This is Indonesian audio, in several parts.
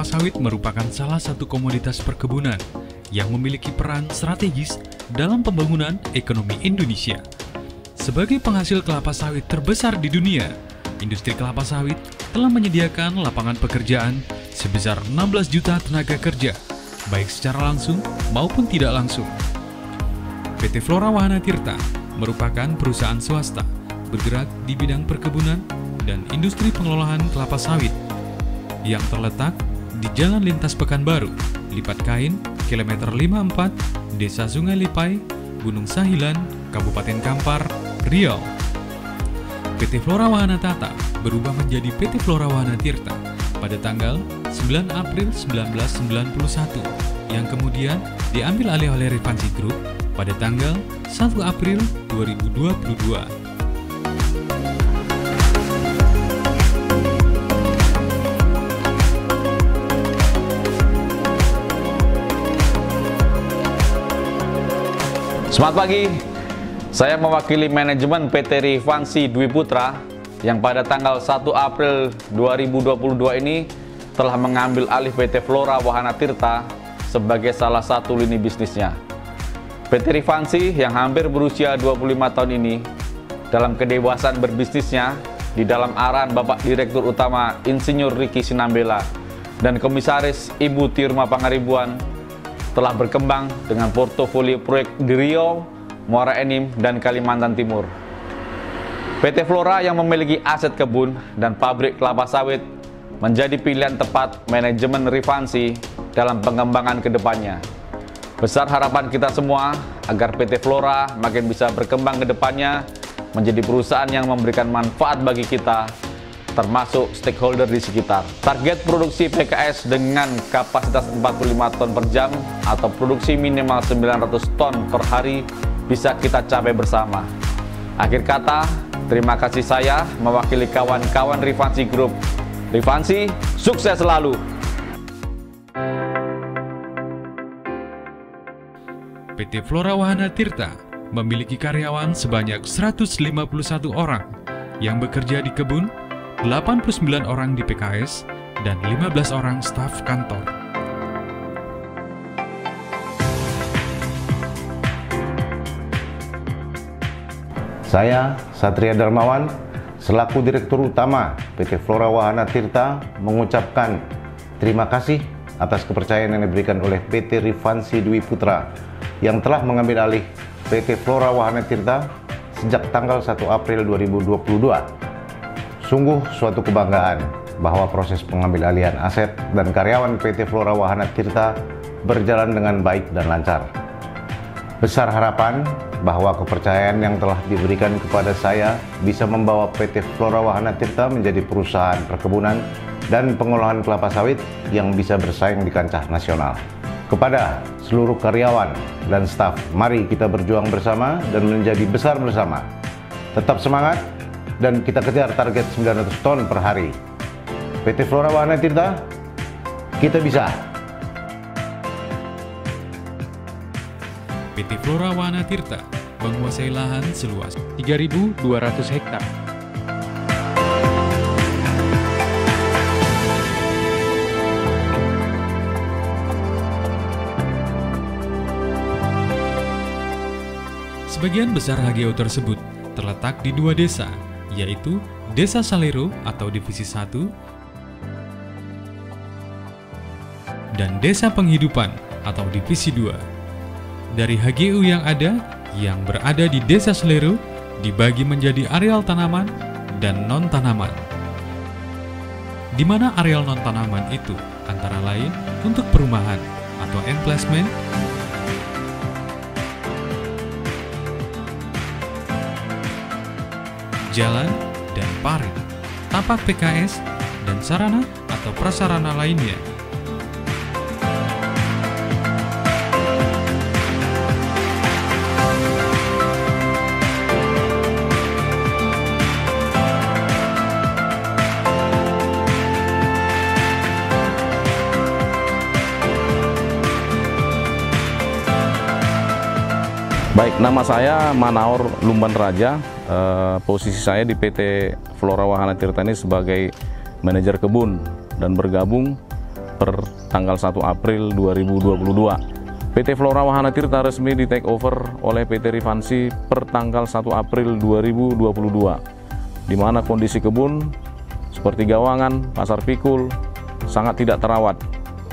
sawit merupakan salah satu komoditas perkebunan yang memiliki peran strategis dalam pembangunan ekonomi Indonesia. Sebagai penghasil kelapa sawit terbesar di dunia, industri kelapa sawit telah menyediakan lapangan pekerjaan sebesar 16 juta tenaga kerja, baik secara langsung maupun tidak langsung. PT Flora Wahana Tirta merupakan perusahaan swasta bergerak di bidang perkebunan dan industri pengelolaan kelapa sawit yang terletak di Jalan Lintas Pekanbaru, Lipat Kain, kilometer 54, Desa Sungai Lipai, Gunung Sahilan, Kabupaten Kampar, Riau. PT Flora Wahana Tata berubah menjadi PT Flora Wahana Tirta pada tanggal 9 April 1991 yang kemudian diambil alih oleh Rifansi Group pada tanggal 1 April 2022. Selamat pagi, saya mewakili manajemen PT Rifansi Dwi Putra yang pada tanggal 1 April 2022 ini telah mengambil alih PT Flora Wahana Tirta sebagai salah satu lini bisnisnya. PT Rifansi yang hampir berusia 25 tahun ini dalam kedewasaan berbisnisnya di dalam arahan Bapak Direktur Utama Insinyur Riki Sinambela dan Komisaris Ibu Tirma Pangaribuan telah berkembang dengan portofolio proyek di Riau, Muara Enim, dan Kalimantan Timur. PT Flora yang memiliki aset kebun dan pabrik kelapa sawit menjadi pilihan tepat manajemen Rifansi dalam pengembangan ke depannya. Besar harapan kita semua agar PT Flora makin bisa berkembang ke depannya menjadi perusahaan yang memberikan manfaat bagi kita, termasuk stakeholder di sekitar. Target produksi PKS dengan kapasitas 45 ton per jam atau produksi minimal 900 ton per hari bisa kita capai bersama. Akhir kata, terima kasih saya mewakili kawan-kawan Rifansi Group. Rifansi, sukses selalu! PT Flora Wahana Tirta memiliki karyawan sebanyak 151 orang yang bekerja di kebun, 89 orang di PKS, dan 15 orang staf kantor. Saya, Satria Darmawan, selaku Direktur Utama PT Flora Wahana Tirta, mengucapkan terima kasih atas kepercayaan yang diberikan oleh PT Rifansi Dwi Putra yang telah mengambil alih PT Flora Wahana Tirta sejak tanggal 1 April 2022. Sungguh suatu kebanggaan bahwa proses pengambil alihan aset dan karyawan PT Flora Wahana Tirta berjalan dengan baik dan lancar. Besar harapan bahwa kepercayaan yang telah diberikan kepada saya bisa membawa PT Flora Wahana Tirta menjadi perusahaan perkebunan dan pengolahan kelapa sawit yang bisa bersaing di kancah nasional. Kepada seluruh karyawan dan staf, mari kita berjuang bersama dan menjadi besar bersama. Tetap semangat dan kita kejar target 900 ton per hari. PT Flora Wahana Tirta, kita bisa. PT Flora Wahana Tirta menguasai lahan seluas 3.200 hektar. Sebagian besar HGU tersebut terletak di 2 desa, yaitu Desa Salero atau Divisi 1 dan Desa Penghidupan atau Divisi 2. Dari HGU yang ada, yang berada di Desa Salero dibagi menjadi areal tanaman dan non-tanaman, di mana areal non-tanaman itu antara lain untuk perumahan atau emplacement, jalan dan parit, tapak PKS, dan sarana atau prasarana lainnya. Baik, nama saya Manaur Lumban Raja. Posisi saya di PT Flora Wahana Tirta ini sebagai manajer kebun dan bergabung per tanggal 1 April 2022. PT Flora Wahana Tirta resmi di take over oleh PT Rivansi per tanggal 1 April 2022, di mana kondisi kebun seperti gawangan, pasar pikul sangat tidak terawat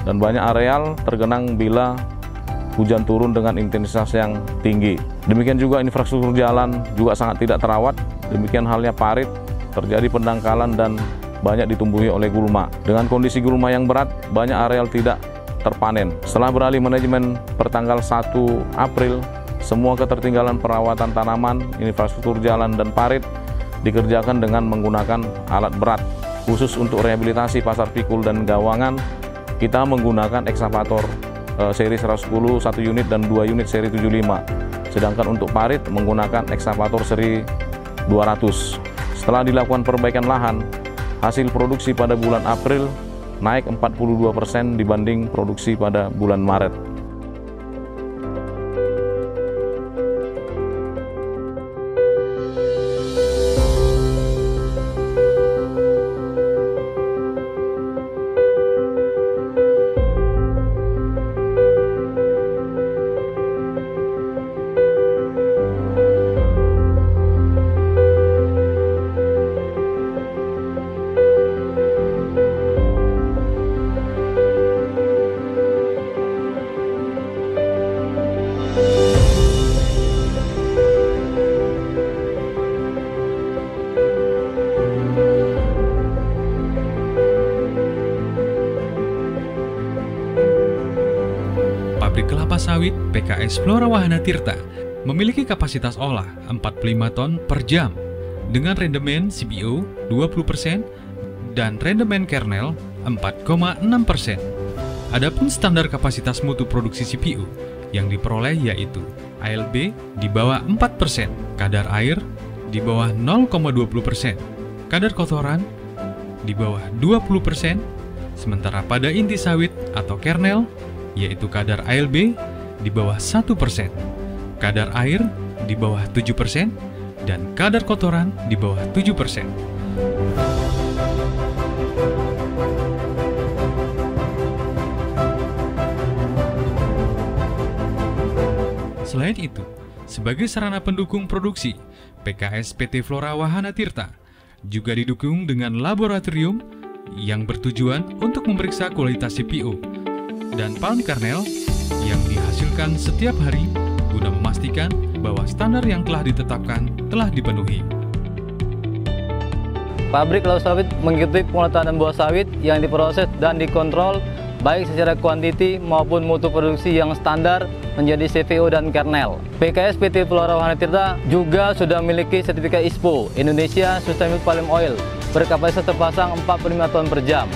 dan banyak areal tergenang bila hujan turun dengan intensitas yang tinggi. Demikian juga infrastruktur jalan juga sangat tidak terawat. Demikian halnya parit, terjadi pendangkalan dan banyak ditumbuhi oleh gulma. Dengan kondisi gulma yang berat, banyak areal tidak terpanen. Setelah beralih manajemen per tanggal 1 April, semua ketertinggalan perawatan tanaman, infrastruktur jalan dan parit dikerjakan dengan menggunakan alat berat. Khusus untuk rehabilitasi pasar pikul dan gawangan, kita menggunakan ekskavator seri 110 1 unit dan 2 unit seri 75. Sedangkan untuk parit menggunakan ekskavator seri 200. Setelah dilakukan perbaikan lahan, hasil produksi pada bulan April naik 42% dibanding produksi pada bulan Maret. Pabrik kelapa sawit PKS Flora Wahana Tirta memiliki kapasitas olah 45 ton per jam dengan rendemen CPO 20% dan rendemen kernel 4,6%. Adapun standar kapasitas mutu produksi CPO yang diperoleh yaitu ALB di bawah 4%, kadar air di bawah 0,20%, kadar kotoran di bawah 20%, sementara pada inti sawit atau kernel yaitu kadar ALB di bawah 1%, kadar air di bawah 7%, dan kadar kotoran di bawah 7%. Selain itu, sebagai sarana pendukung produksi, PKS PT Flora Wahana Tirta juga didukung dengan laboratorium yang bertujuan untuk memeriksa kualitas CPO dan palm kernel yang dihasilkan setiap hari guna memastikan bahwa standar yang telah ditetapkan telah dipenuhi. Pabrik kelapa sawit mengikuti pengolahan buah sawit yang diproses dan dikontrol baik secara kuantiti maupun mutu produksi yang standar menjadi CPO dan kernel. PKS PT Flora Wahana Tirta juga sudah memiliki sertifikat ISPO Indonesia Sustainable Palm Oil berkapasitas terpasang 45 ton per jam.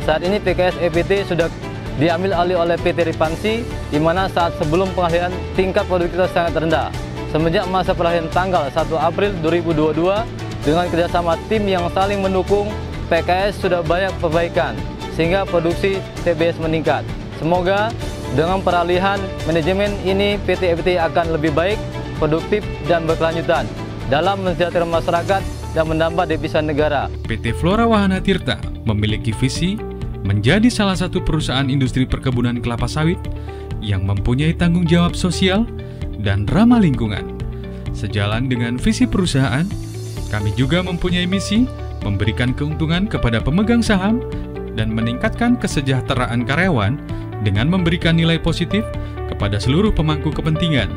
Saat ini PKS EPT sudah diambil alih oleh PT Rivansi, di mana saat sebelum pengalihan tingkat produktivitas sangat rendah. Semenjak masa peralihan tanggal 1 April 2022, dengan kerjasama tim yang saling mendukung, PKS sudah banyak perbaikan, sehingga produksi TBS meningkat. Semoga dengan peralihan manajemen ini, PT EPT akan lebih baik, produktif, dan berkelanjutan dalam mensejahterakan masyarakat dan menambah devisa negara. PT Flora Wahana Tirta memiliki visi menjadi salah satu perusahaan industri perkebunan kelapa sawit yang mempunyai tanggung jawab sosial dan ramah lingkungan. Sejalan dengan visi perusahaan, kami juga mempunyai misi memberikan keuntungan kepada pemegang saham dan meningkatkan kesejahteraan karyawan dengan memberikan nilai positif kepada seluruh pemangku kepentingan.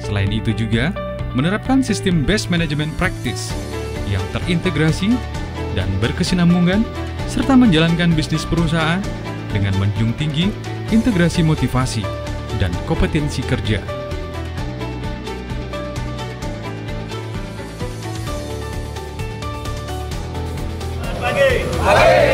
Selain itu juga menerapkan sistem best management practice yang terintegrasi dan berkesinambungan, serta menjalankan bisnis perusahaan dengan menjunjung tinggi integrasi motivasi dan kompetensi kerja. Pagi.